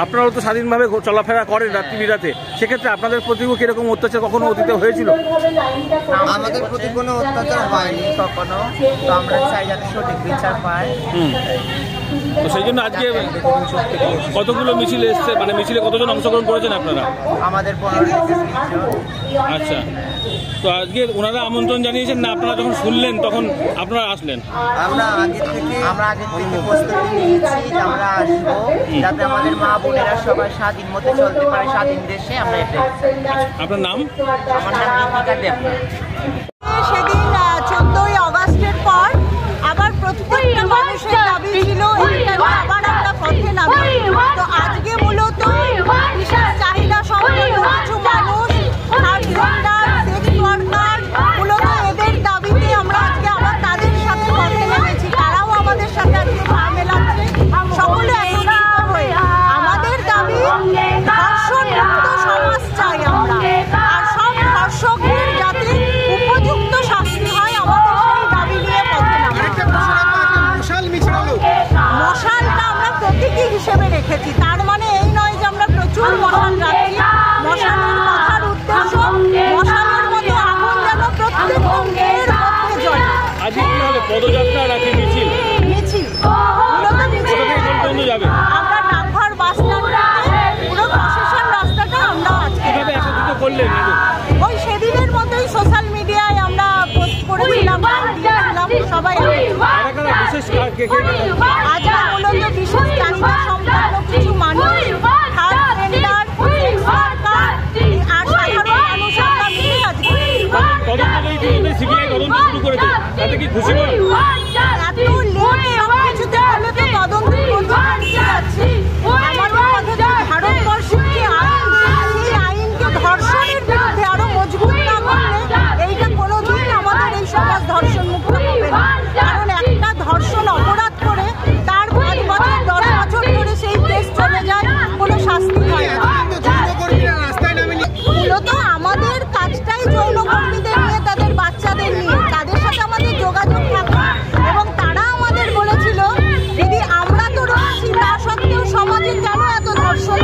আপনারা তো স্বাধীনভাবে চলাফেরা করেন রাত্রি বিরাতে, সেক্ষেত্রে আপনাদের প্রতিও কিরকম অত্যাচার কখনো অতীতে হয়েছিল? আমাদের প্রতি কোনো অত্যাচার হয়নি কখনো, তো আমরা চাই যাতে সঠিক বিচার পায়। তো সেই জন্য আজকে কতগুলো মিছিল এসছে, মানে মিছিলে কতজন অংশগ্রহণ করেছেন আপনারা? আমাদের 15-20 জন। আচ্ছা, তো আজকে ওনারা আমন্ত্রণ জানিয়েছেন না, আপনারা যখন শুনলেন তখন আপনারা আসলেন? আমরা আগে থেকে প্রস্তুতি নিয়েছি যে আমরা আসবো, যাতে আমাদের মা বোনেরা সবাই স্বাধীন মতে চলতে পারে স্বাধীন দেশে। আমরা এটাই। আপনার নাম? আমার নাম দীপিকা দেবনাথ। সেদিন 14ই আগস্টের পর আবার প্রত্যেকটা মানুষের দাবি ছিল আবার আমরা পথে নামি। তো আজকে মূলত বিশেষ চাহিদা সম্পন্ন কিছু মানুষ, ট্রান্সজেন্ডার, সেক্স ওয়ার্কার, মূলত এদের দাবিতে আমরা আজকে আবার তাদের সাথে পথে নেমেছি। তারাও আমাদের সাথে আজকে পা মেলাচ্ছে, সকলে একত্রিত হয়ে। আমাদের দাবি ধর্ষণমুক্ত সমাজ চাই আমরা, আর সব ধর্ষকদের যাতে উপযুক্ত শাস্তি হয়, আমাদের সেই দাবি নিয়ে পথে মশালটা আমরা প্রতীকী হিসেবে রেখেছি। তার মানে এই নয় যে আমরা প্রচুর মশাল রাখছি। মশালের কথার উদ্দেশ্য মশালের মতো আগুন যেন প্রত্যেক অঙ্গের মধ্যে জ্বলে। আজকে কি হবে? পদযাত্রা নাকি মিছিল? মিছিল যাবে? আমরা ডাকঘর বাস স্ট্যান্ডে পুরো প্রশাসন রাস্তাটা আমরা আজকে একত্রিত করলেন। ওই সেদিনের মতোই সোশ্যাল মিডিয়ায় আমরা পোস্ট করেছিলাম, সবাই। আজকে মূলত বিশেষ চাহিদা সম্পন্ন কিছু মানুষ, ট্রান্সজেন্ডার, সেক্স ওয়ার্কার আর সাধারণ মানুষ আমরা মিলে আজকে শুরু করেছে, তাতে কি খুশি নয়? এত লেট সবকিছুতে হলে তো তদন্ত যাচ্ছি। আমাদের কথা ভারতবর্ষের যে আইন, সেই আইনকে ধর্ষণের বিরুদ্ধে আরো মজবুত না করলে এইটা কোনোদিন আমাদের এই সমাজ ধর্ষণ মুক্ত হবে না। কারণ একটা ধর্ষণ অপরাধ করে তার 5 বছর 10 বছর ধরে সেই কেস চলে যায়, কোনো শাস্তি হয় না। মূলত আমাদের কাজটাই যৌনকর্মীদের নিয়ে, তাদের বাচ্চাদের নিয়ে, তাদের সাথে আমাদের যোগাযোগ থাকা। এবং তারা আমাদের বলেছিল, দিদি আমরা তো রয়েছি, তা সত্ত্বেও সমাজে কেন এত ধর্ষণ